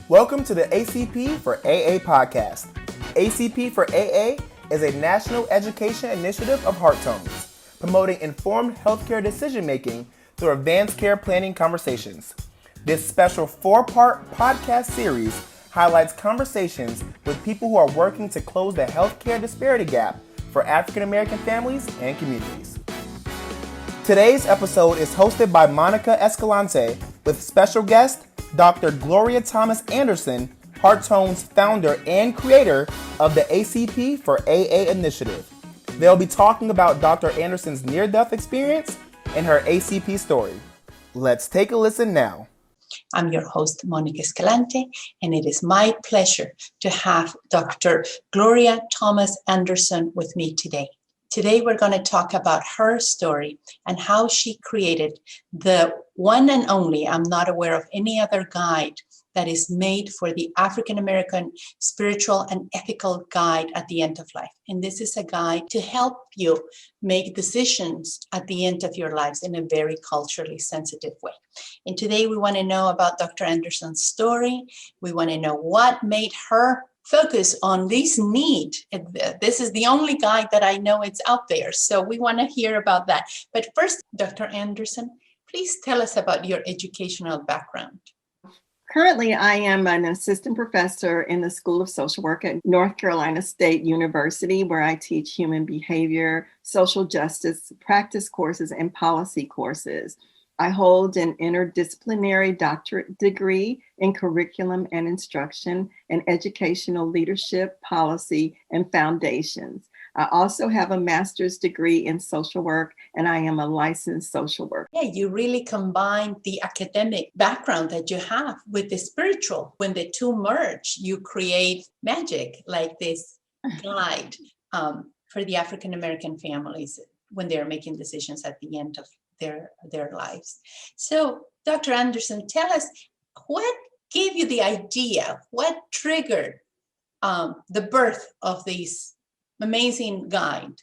Welcome to the ACP for AA podcast. ACP for AA is a national education initiative of Heart Tones, promoting informed healthcare decision-making through advanced care planning conversations. This special 4-part podcast series highlights conversations with people who are working to close the healthcare disparity gap for African American families and communities. Today's episode is hosted by Monica Escalante with special guest Dr. Gloria Thomas Anderson, Heart Tones founder and creator of the ACP for AA initiative. They'll be talking about Dr. Anderson's near-death experience and her ACP story. Let's take a listen now. I'm your host, Monica Escalante, and it is my pleasure to have Dr. Gloria Thomas Anderson with me today. Today, we're going to talk about her story and how she created the one and only, I'm not aware of any other guide that is made for the African American spiritual and ethical guide at the end of life. And this is a guide to help you make decisions at the end of your lives in a very culturally sensitive way. And today we want to know about Dr. Anderson's story. We want to know what made her focus on this need. This is the only guide that I know it's out there. So we want to hear about that. But first, Dr. Anderson, please tell us about your educational background. Currently, I am an assistant professor in the School of Social Work at North Carolina State University, where I teach human behavior, social justice, practice courses, and policy courses. I hold an interdisciplinary doctorate degree in curriculum and instruction and educational leadership, policy, and foundations. I also have a master's degree in social work, and I am a licensed social worker. Yeah, you really combine the academic background that you have with the spiritual. When the two merge, you create magic like this guide for the African American families when they're making decisions at the end of their lives. So, Dr. Anderson, tell us what gave you the idea, what triggered the birth of this amazing guide?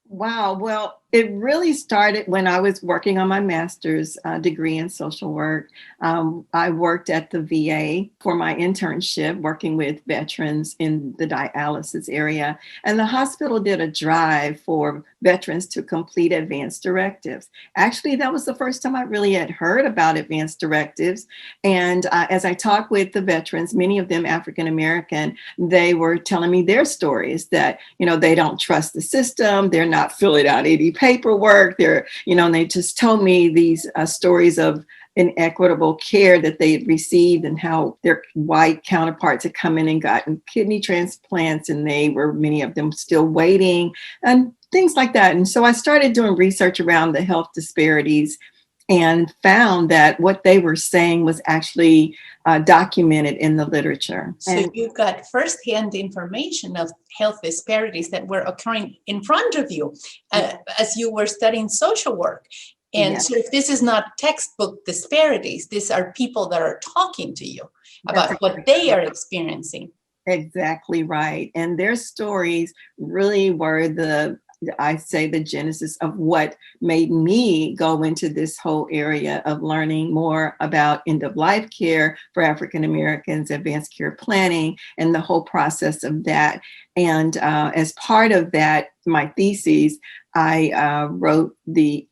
Wow. Well, it really started when I was working on my master's degree in social work. I worked at the VA for my internship, working with veterans in the dialysis area. And the hospital did a drive for veterans to complete advanced directives. Actually, that was the first time I really had heard about advanced directives. And as I talked with the veterans, many of them African American, they were telling me their stories that, they don't trust the system. They're not filling out any paperwork. And they just told me these stories of inequitable care that they had received and how their white counterparts had come in and gotten kidney transplants, and many of them still waiting and things like that. And so I started doing research around the health disparities and found that what they were saying was actually documented in the literature. So you got firsthand information of health disparities that were occurring in front of you as you were studying social work. And Yes. So if this is not textbook disparities, these are people that are talking to you about what they are experiencing. Exactly right. And their stories really were the genesis of what made me go into this whole area of learning more about end-of-life care for African Americans, advanced care planning, and the whole process of that. And as part of that, my thesis, I wrote the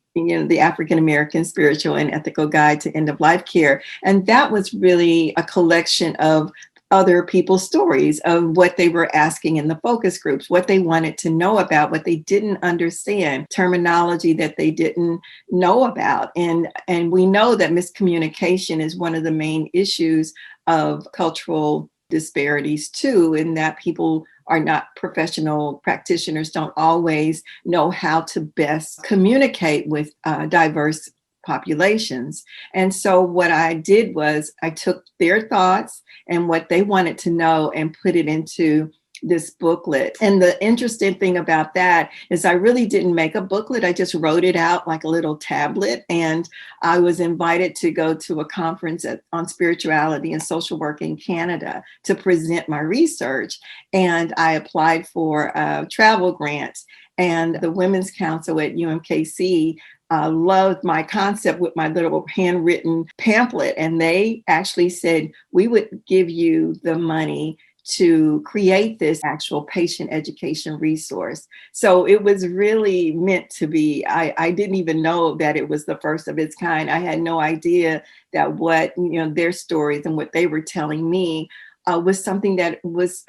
African American Spiritual and Ethical Guide to End-of-Life Care. And that was really a collection of other people's stories of what they were asking in the focus groups, what they wanted to know about, what they didn't understand, terminology that they didn't know about. And we know that miscommunication is one of the main issues of cultural disparities too, in that people are not professional practitioners, don't always know how to best communicate with diverse populations. And so what I did was I took their thoughts and what they wanted to know and put it into this booklet. And the interesting thing about that is I really didn't make a booklet. I just wrote it out like a little tablet. And I was invited to go to a conference on spirituality and social work in Canada to present my research. And I applied for a travel grant. And the Women's Council at UMKC loved my concept with my little handwritten pamphlet. And they actually said, we would give you the money to create this actual patient education resource. So it was really meant to be. I didn't even know that it was the first of its kind. I had no idea that what, their stories and what they were telling me was something that was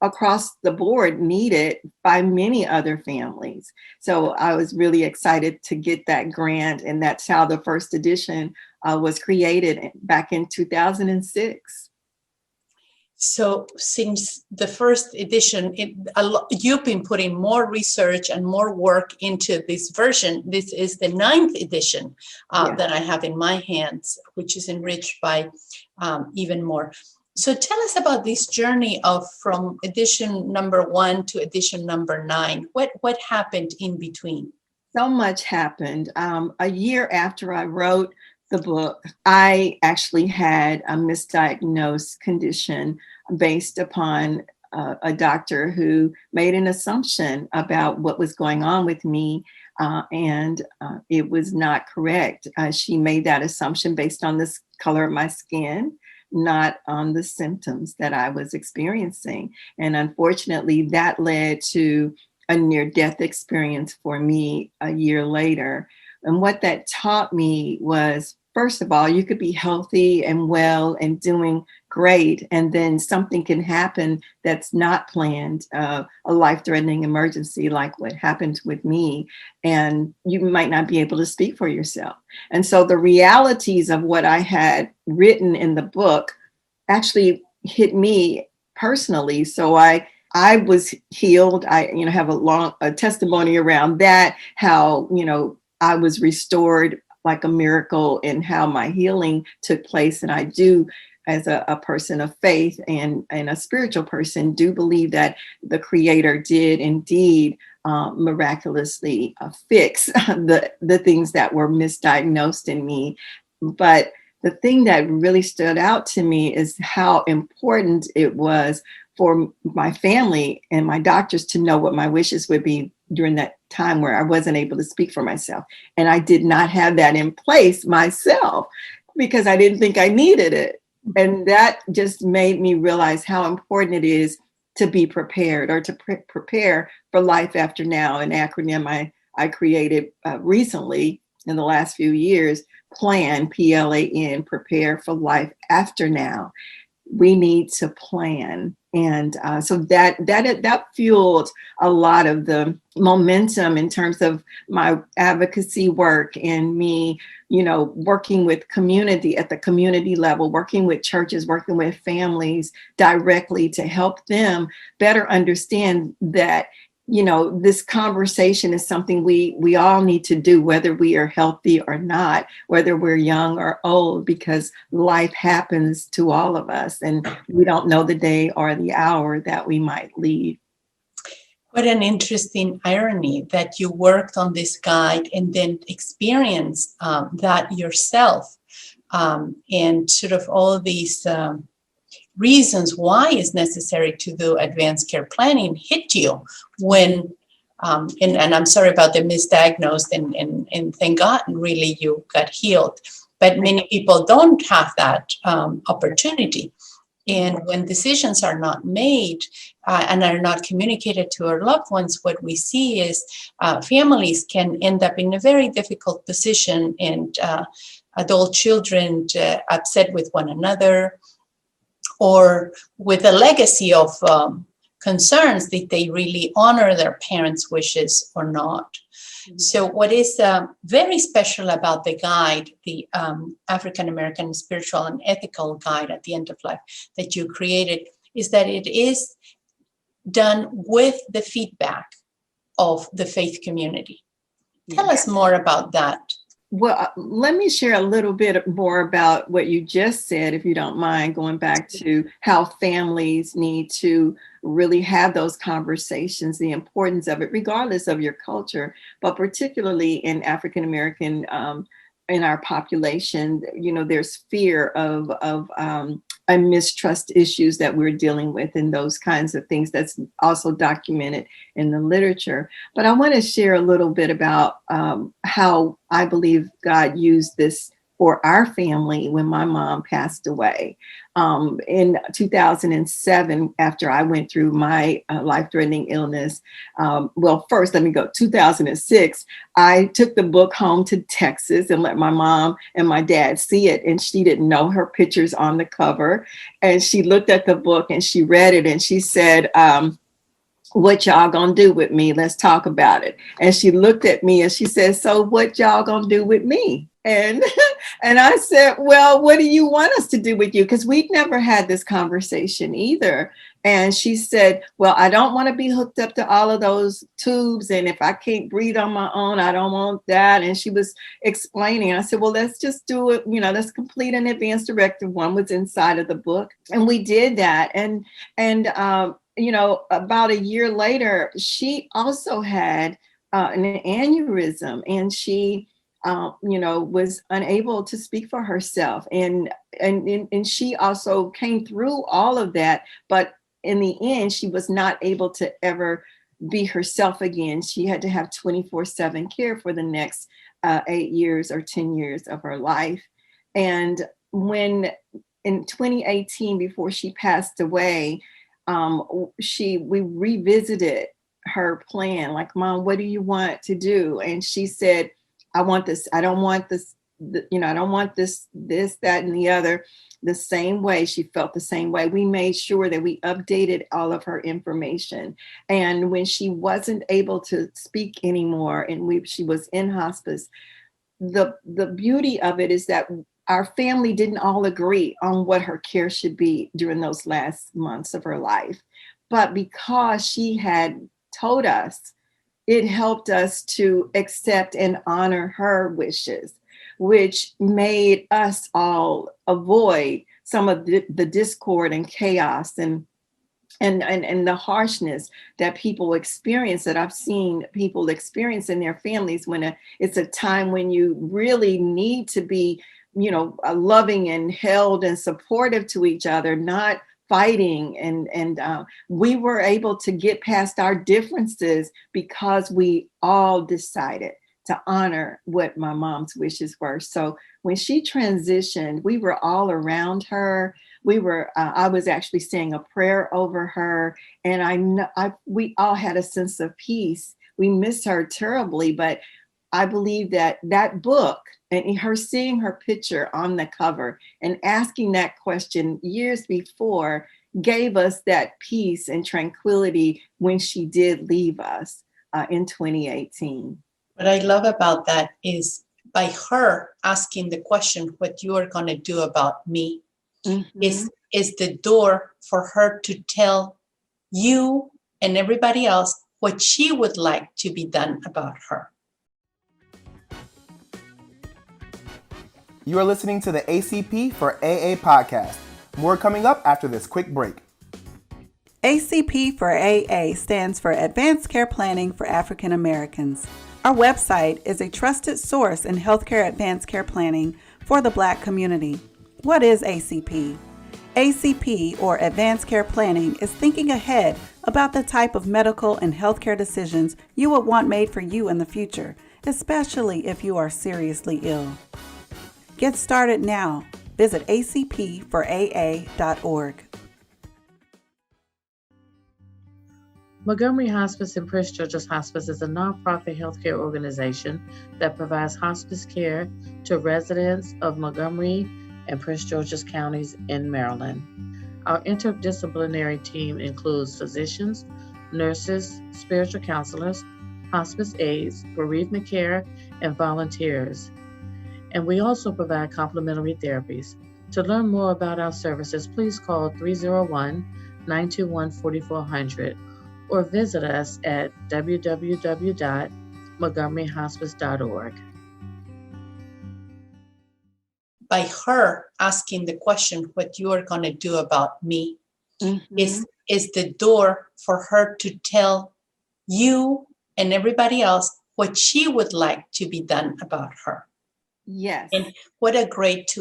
across the board needed by many other families. So I was really excited to get that grant, and that's how the first edition was created back in 2006. So since the first edition, you've been putting more research and more work into this version. This is the 9th edition that I have in my hands, which is enriched by even more. So tell us about this journey from edition number 1 to edition number 9. What happened in between? So much happened. A year after I wrote the book, I actually had a misdiagnosed condition based upon a doctor who made an assumption about what was going on with me, and it was not correct. She made that assumption based on the color of my skin, not on the symptoms that I was experiencing. And unfortunately, that led to a near-death experience for me a year later. And what that taught me was, first of all, you could be healthy and well and doing great, and then something can happen that's not planned, a life-threatening emergency like what happened with me, and you might not be able to speak for yourself. And so the realities of what I had written in the book actually hit me personally. So I was healed. I have a testimony around that, how I was restored like a miracle, and how my healing took place. And I do, as a person of faith and a spiritual person, do believe that the Creator did indeed miraculously fix the things that were misdiagnosed in me. But the thing that really stood out to me is how important it was for my family and my doctors to know what my wishes would be during that time where I wasn't able to speak for myself. And I did not have that in place myself because I didn't think I needed it. And that just made me realize how important it is to be prepared, or to prepare for life after now. An acronym I created recently in the last few years, PLAN, PLAN, prepare for life after now. We need to plan. And so that fueled a lot of the momentum in terms of my advocacy work, and me, working with community at the community level, working with churches, working with families directly to help them better understand that this conversation is something we all need to do, whether we are healthy or not, whether we're young or old, because life happens to all of us, and we don't know the day or the hour that we might leave. What an interesting irony that you worked on this guide and then experienced that yourself, and sort of all these reasons why it's necessary to do advanced care planning hit you when, and I'm sorry about the misdiagnosed, and thank God, really, you got healed. But many people don't have that opportunity. And when decisions are not made and are not communicated to our loved ones, what we see is families can end up in a very difficult position, and adult children upset with one another, or with a legacy of concerns that they really honor their parents' wishes or not. Mm-hmm. So what is very special about the guide, the African American Spiritual and Ethical Guide at the End of Life that you created, is that it is done with the feedback of the faith community. Tell us more about that. Well, let me share a little bit more about what you just said, if you don't mind, going back to how families need to really have those conversations, the importance of it, regardless of your culture, but particularly in African American, in our population, there's fear of and mistrust issues that we're dealing with and those kinds of things. That's also documented in the literature. But I want to share a little bit about how I believe God used this for our family when my mom passed away. In 2007, after I went through my life-threatening illness, well, first, let me go. 2006, I took the book home to Texas and let my mom and my dad see it. And she didn't know her pictures on the cover. And she looked at the book and she read it and she said, what y'all gonna do with me? Let's talk about it. And she looked at me and she said, so what y'all gonna do with me? And and I said, well, what do you want us to do with you? Because we'd never had this conversation either. And she said, well, I don't want to be hooked up to all of those tubes. And if I can't breathe on my own, I don't want that. And she was explaining. I said, well, let's just do it. Let's complete an advanced directive. One was inside of the book. And we did that. And about a year later, she also had an aneurysm, and she was unable to speak for herself. And she also came through all of that. But in the end, she was not able to ever be herself again. She had to have 24/7 care for the next 8 years or 10 years of her life. And when in 2018, before she passed away, we revisited her plan. Like, Mom, what do you want to do? And she said, I want this. I don't want this. I don't want this, that, and the other. The same way. She felt the same way. We made sure that we updated all of her information. And when she wasn't able to speak anymore, and she was in hospice, the beauty of it is that our family didn't all agree on what her care should be during those last months of her life. But because she had told us, it helped us to accept and honor her wishes, which made us all avoid some of the discord and chaos and the harshness that people experience, that I've seen people experience in their families when it's a time when you really need to be, loving and held and supportive to each other, not fighting. And we were able to get past our differences because we all decided to honor what my mom's wishes were. So when she transitioned, we were all around her. I was actually saying a prayer over her, and we all had a sense of peace. We miss her terribly, but I believe that book and her seeing her picture on the cover and asking that question years before gave us that peace and tranquility when she did leave us in 2018. What I love about that is by her asking the question, what you are going to do about me, Mm-hmm. is the door for her to tell you and everybody else what she would like to be done about her. You are listening to the ACP for AA podcast. More coming up after this quick break. ACP for AA stands for Advanced Care Planning for African Americans. Our website is a trusted source in healthcare advanced care planning for the Black community. What is ACP? ACP, or Advanced Care Planning, is thinking ahead about the type of medical and healthcare decisions you would want made for you in the future, especially if you are seriously ill. Get started now. Visit acpforaa.org. Montgomery Hospice and Prince George's Hospice is a nonprofit healthcare organization that provides hospice care to residents of Montgomery and Prince George's counties in Maryland. Our interdisciplinary team includes physicians, nurses, spiritual counselors, hospice aides, bereavement care, and volunteers. And we also provide complementary therapies. To learn more about our services, please call 301-921-4400 or visit us at www.montgomeryhospice.org. By her asking the question, what you are going to do about me, Mm-hmm. is the door for her to tell you and everybody else what she would like to be done about her. Yes. And what a great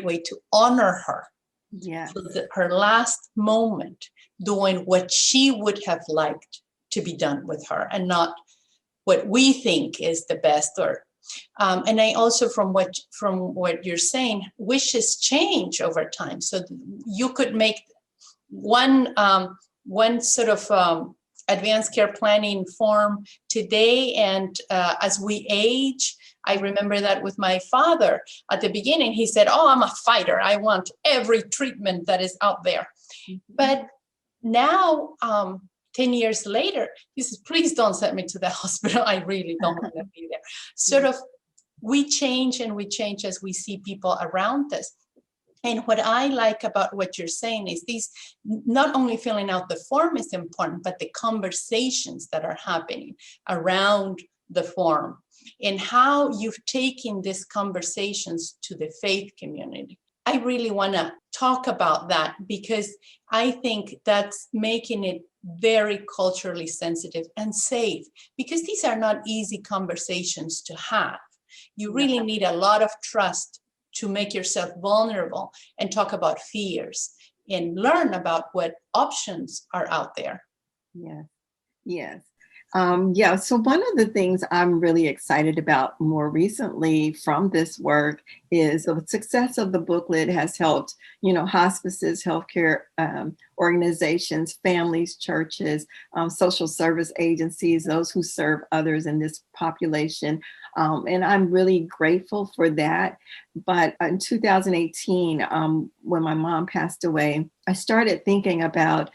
way to honor her Yeah. to her last moment, doing what she would have liked to be done with her, and not what we think is the best. Or and I also, from what you're saying, wishes change over time. So you could make one sort of advanced care planning form today, and as we age, I remember that with my father at the beginning, he said, "Oh, I'm a fighter. I want every treatment that is out there." But now, 10 years later, he says, "Please don't send me to the hospital. I really don't want to be there." Sort of, we change, and we change as we see people around us. And what I like about what you're saying is these, not only filling out the form is important, but the conversations that are happening around the form, and how you've taken these conversations to the faith community. I really want to talk about that, because I think that's making it very culturally sensitive and safe, because these are not easy conversations to have. You really need a lot of trust to make yourself vulnerable and talk about fears and learn about what options are out there. Yeah. Yes. So one of the things I'm really excited about more recently from this work is the success of the booklet has helped, hospices, healthcare organizations, families, churches, social service agencies, those who serve others in this population. And I'm really grateful for that. But in 2018, when my mom passed away, I started thinking about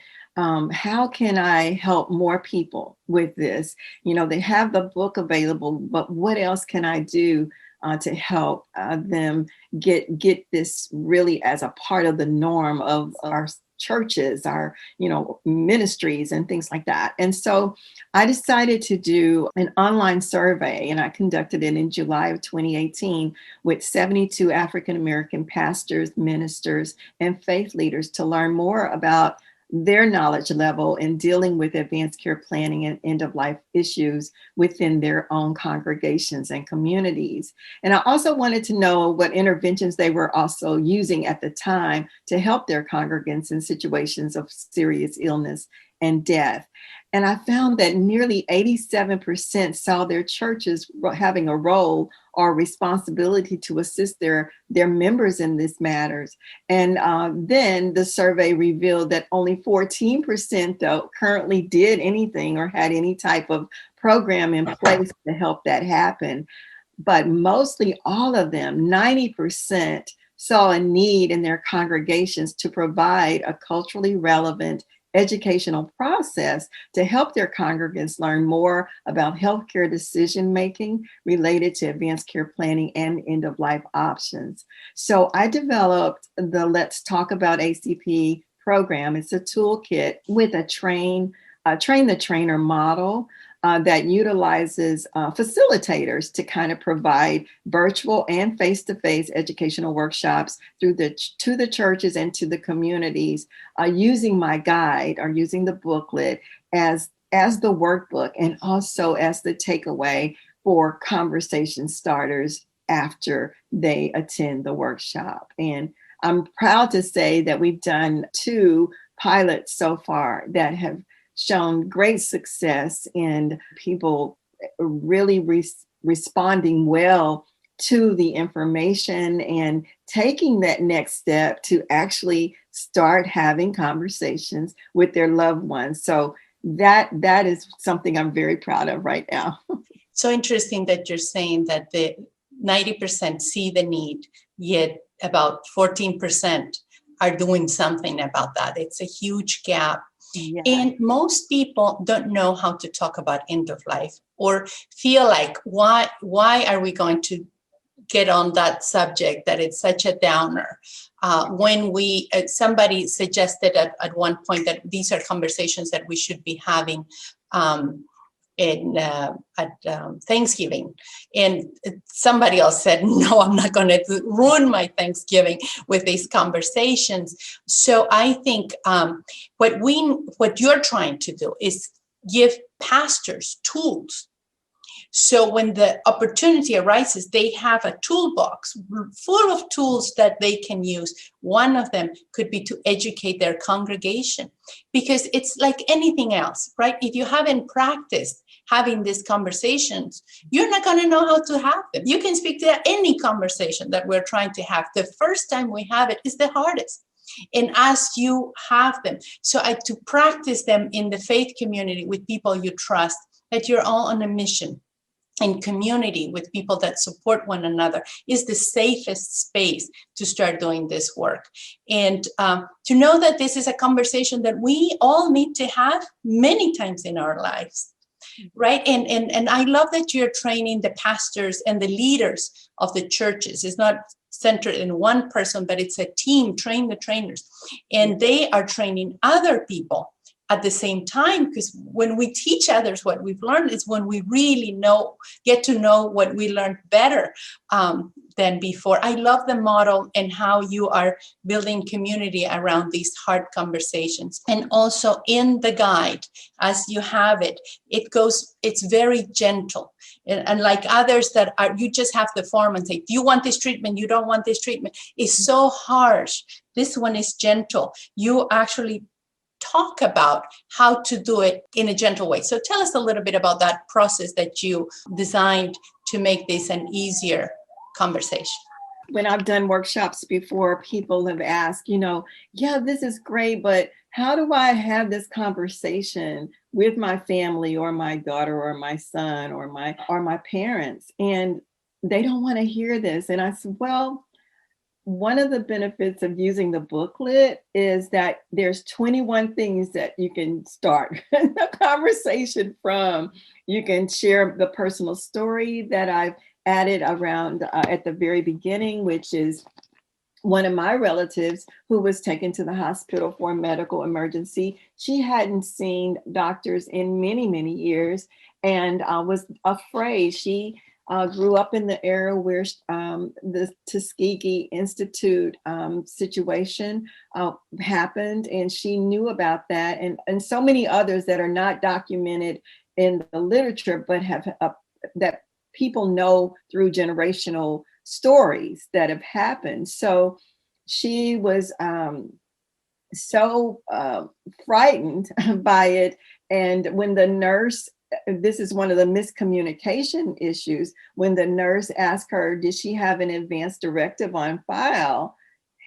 how can I help more people with this? They have the book available, but what else can I do to help them get this really as a part of the norm of our churches, our ministries and things like that? And so I decided to do an online survey, and I conducted it in July of 2018 with 72 African American pastors, ministers, and faith leaders to learn more about their knowledge level in dealing with advanced care planning and end-of-life issues within their own congregations and communities. And I also wanted to know what interventions they were also using at the time to help their congregants in situations of serious illness and death. And I found that nearly 87% saw their churches having a role or responsibility to assist their members in these matters. And then the survey revealed that only 14% though currently did anything or had any type of program in place to help that happen. But mostly all of them, 90%, saw a need in their congregations to provide a culturally relevant educational process to help their congregants learn more about healthcare decision-making related to advanced care planning and end-of-life options. So I developed the Let's Talk About ACP program. It's a toolkit with a train the trainer model that utilizes facilitators to kind of provide virtual and face-to-face educational workshops to the churches and to the communities, using my guide or using the booklet as the workbook and also as the takeaway for conversation starters after they attend the workshop. And I'm proud to say that we've done 2 pilots so far that have shown great success in people really responding well to the information and taking that next step to actually start having conversations with their loved ones. So that is something I'm very proud of right now. So interesting that you're saying that the 90% see the need, yet about 14% are doing something about that. It's a huge gap. Yeah. And most people don't know how to talk about end of life, or feel like, why are we going to get on that subject, that it's such a downer? When somebody suggested at one point that these are conversations that we should be having at Thanksgiving, and somebody else said, "No, I'm not going to ruin my Thanksgiving with these conversations." So I think what you're trying to do is give pastors tools So when the opportunity arises, they have a toolbox full of tools that they can use. One of them could be to educate their congregation, because it's like anything else, right? If you haven't practiced having these conversations, you're not going to know how to have them. You can speak to any conversation that we're trying to have. The first time we have it is the hardest. And as you have them, to practice them in the faith community with people you trust, that you're all on a mission, in community with people that support one another, is the safest space to start doing this work. And to know that this is a conversation that we all need to have many times in our lives, right? And I love that you're training the pastors and the leaders of the churches. It's not centered in one person, but it's a team. Train the trainers, and they are training other people at the same time, because when we teach others what we've learned is when we really get to know what we learned better than before. I love the model and how you are building community around these hard conversations. And also in the guide, as you have it, it's very gentle. And like others that you just have the form and say, do you want this treatment? You don't want this treatment. It's so harsh. This one is gentle. You actually talk about how to do it in a gentle way. So tell us a little bit about that process that you designed to make this an easier conversation. When I've done workshops before, people have asked, yeah, this is great, but how do I have this conversation with my family or my daughter or my son or my parents? And they don't want to hear this. And I said, well, one of the benefits of using the booklet is that there's 21 things that you can start the conversation from. You can share the personal story that I've added around at the very beginning, which is one of my relatives who was taken to the hospital for a medical emergency. She hadn't seen doctors in many, many years and was afraid. She grew up in the era where the Tuskegee Institute situation happened, and she knew about that, and so many others that are not documented in the literature, but have that people know through generational stories that have happened. So she was so frightened by it, and when the nurse, this is one of the miscommunication issues, when the nurse asked her, did she have an advance directive on file?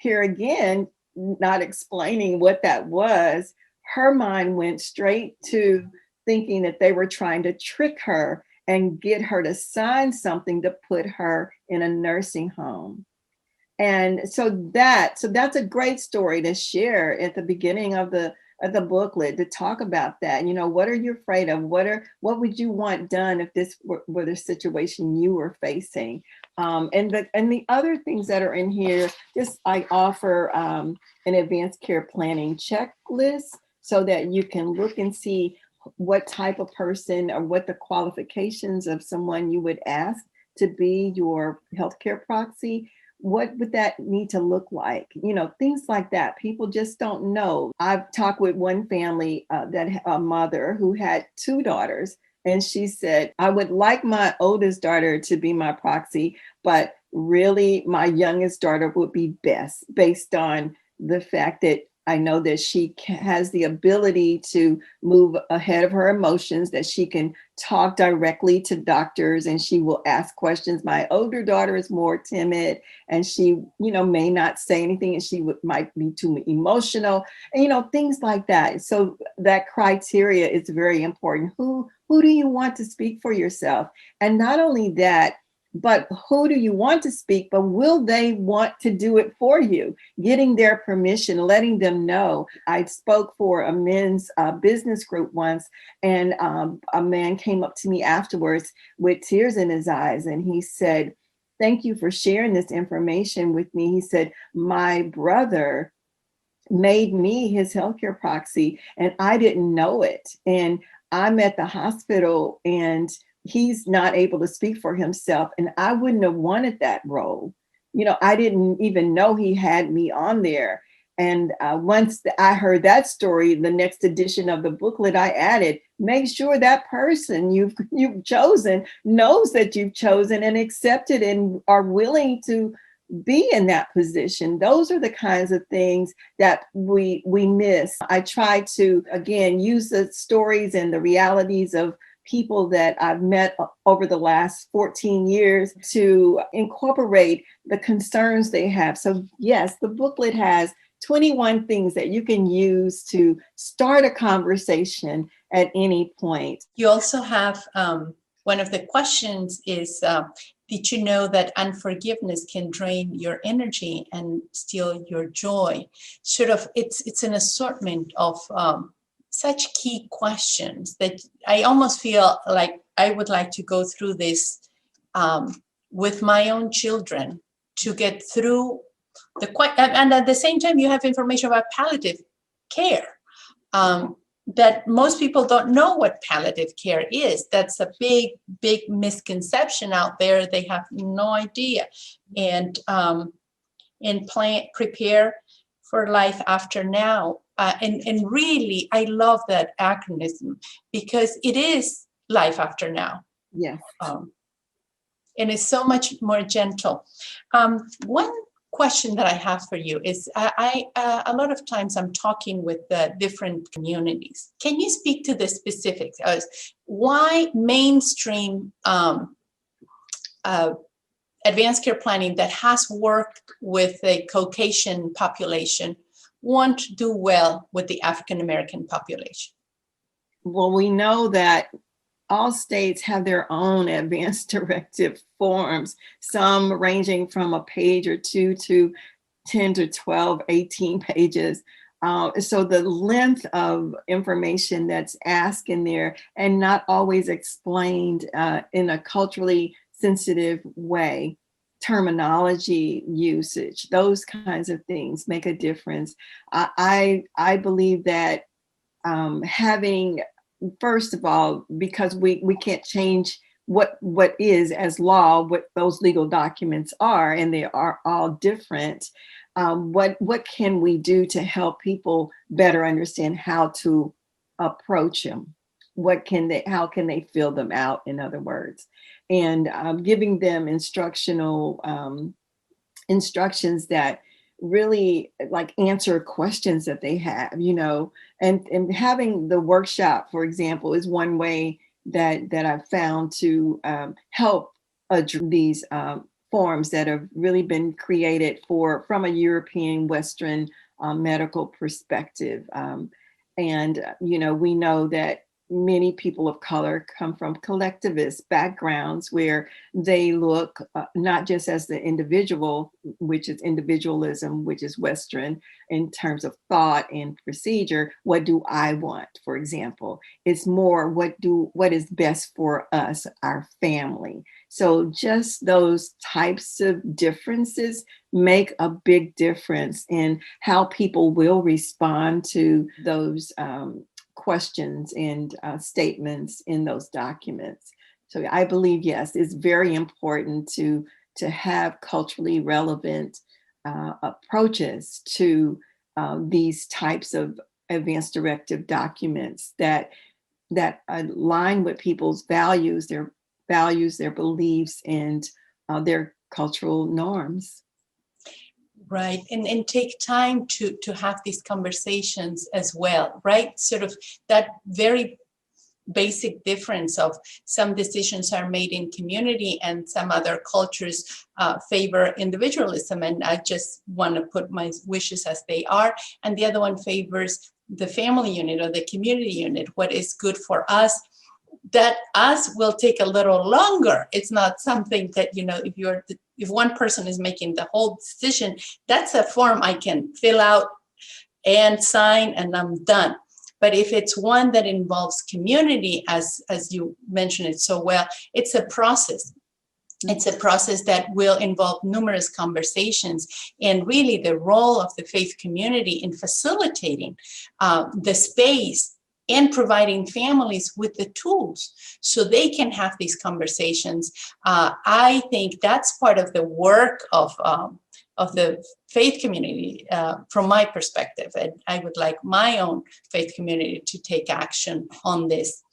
Here again, not explaining what that was, her mind went straight to thinking that they were trying to trick her and get her to sign something to put her in a nursing home. And so that's a great story to share at the beginning of the booklet, to talk about that. What are you afraid of? What would you want done if this were the situation you were facing? And the other things that are in here, just I offer an advanced care planning checklist so that you can look and see what type of person or what the qualifications of someone you would ask to be your healthcare proxy. What would that need to look like? Things like that. People just don't know. I've talked with one family, a mother who had two daughters, and she said, I would like my oldest daughter to be my proxy, but really my youngest daughter would be best, based on the fact that I know that she has the ability to move ahead of her emotions, that she can talk directly to doctors and she will ask questions. My older daughter is more timid and she, may not say anything, and she might be too emotional, and, things like that. So that criteria is very important. Who do you want to speak for yourself? And not only that, but who do you want to speak, but will they want to do it for you? Getting their permission, letting them know. I spoke for a men's business group once, and a man came up to me afterwards with tears in his eyes, and he said, thank you for sharing this information with me. He said, my brother made me his healthcare proxy, and I didn't know it. And I'm at the hospital, and he's not able to speak for himself, and I wouldn't have wanted that role. I didn't even know he had me on there. And once I heard that story, the next edition of the booklet, I added, make sure that person you've chosen knows that you've chosen and accepted and are willing to be in that position. Those are the kinds of things that we miss. I try to, again, use the stories and the realities of people that I've met over the last 14 years to incorporate the concerns they have. So yes, the booklet has 21 things that you can use to start a conversation at any point. You also have one of the questions is, did you know that unforgiveness can drain your energy and steal your joy? Sort of, it's an assortment of such key questions that I almost feel like I would like to go through this with my own children to get through and at the same time, you have information about palliative care that most people don't know what palliative care is. That's a big misconception out there. They have no idea. And prepare for life after now. And really, I love that acronym because it is life after now. Yes. And it's so much more gentle. One question that I have for you is, I a lot of times I'm talking with different communities. Can you speak to the specifics as why mainstream advanced care planning that has worked with the Caucasian population won't do well with the African American population? Well, we know that all states have their own advance directive forms, some ranging from a page or two to 10 to 12, 18 pages. So the length of information that's asked in there and not always explained in a culturally sensitive way, terminology usage, those kinds of things make a difference. I believe that having, first of all, because we can't change what is as law, what those legal documents are, and they are all different. What can we do to help people better understand how to approach them? How can they fill them out, in other words? And giving them instructions that really like answer questions that they have, and having the workshop, for example, is one way that I've found to help these forms that have really been created from a European Western medical perspective. And we know that many people of color come from collectivist backgrounds where they look not just as the individual, which is individualism, which is Western in terms of thought and procedure. What do I want, for example? It's more what is best for us, our family. So just those types of differences make a big difference in how people will respond to those questions and statements in those documents. So I believe, yes, it's very important to have culturally relevant approaches to these types of advance directive documents that align with people's values, their beliefs, and their cultural norms. Right. And take time to have these conversations as well, right? Sort of that very basic difference of some decisions are made in community and some other cultures favor individualism. And I just want to put my wishes as they are. And the other one favors the family unit or the community unit, what is good for us. That us will take a little longer. It's not something that, if one person is making the whole decision, that's a form I can fill out and sign and I'm done. But if it's one that involves community, as you mentioned it so well, it's a process. It's a process that will involve numerous conversations, and really the role of the faith community in facilitating the space and providing families with the tools so they can have these conversations. I think that's part of the work of the faith community from my perspective. And I would like my own faith community to take action on this.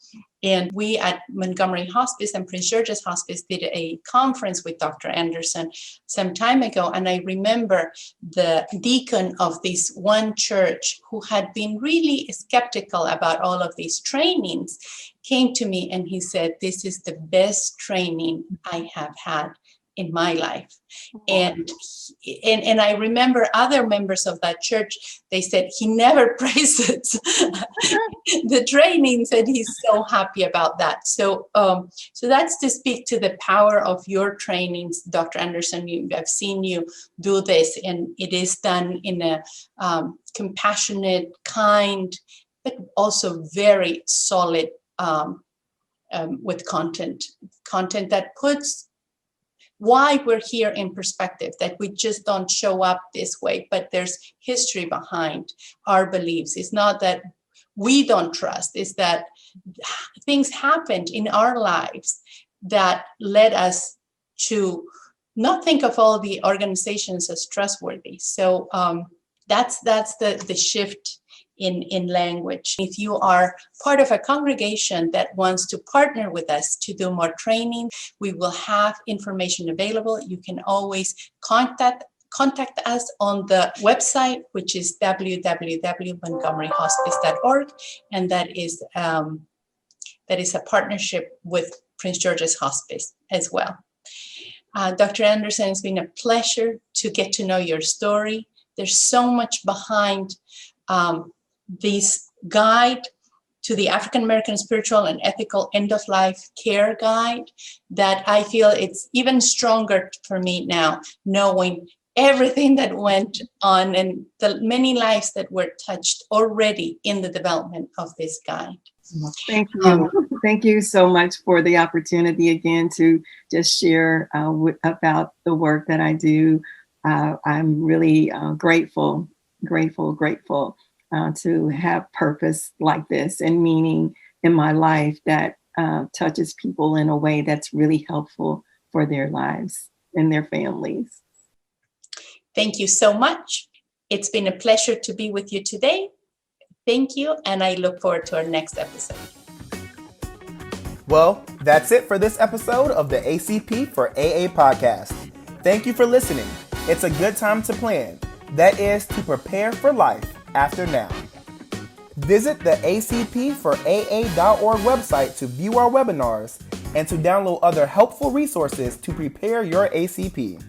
And we at Montgomery Hospice and Prince George's Hospice did a conference with Dr. Anderson some time ago. And I remember the deacon of this one church who had been really skeptical about all of these trainings came to me and he said, "This is the best training I have had in my life." And I remember other members of that church, they said he never praises the trainings and he's so happy about that. So that's to speak to the power of your trainings, Dr. Anderson. I've seen you do this, and it is done in a compassionate, kind, but also very solid with content that puts why we're here in perspective, that we just don't show up this way, but there's history behind our beliefs. It's not that we don't trust, it's that things happened in our lives that led us to not think of all the organizations as trustworthy. So that's the shift in language. If you are part of a congregation that wants to partner with us to do more training, we will have information available. You can always contact us on the website, which is www.montgomeryhospice.org, and that is a partnership with Prince George's Hospice as well. Dr. Anderson, it's been a pleasure to get to know your story. There's so much behind this guide to the African American Spiritual and Ethical End-of-Life Care Guide that I feel it's even stronger for me now, knowing everything that went on and the many lives that were touched already in the development of this guide. Thank you. Thank you so much for the opportunity again to just share about the work that I do. I'm really grateful to have purpose like this and meaning in my life that touches people in a way that's really helpful for their lives and their families. Thank you so much. It's been a pleasure to be with you today. Thank you, and I look forward to our next episode. Well, that's it for this episode of the ACP for AA podcast. Thank you for listening. It's a good time to plan. That is, to prepare for life after now. Visit the acpforaa.org website to view our webinars and to download other helpful resources to prepare your ACP.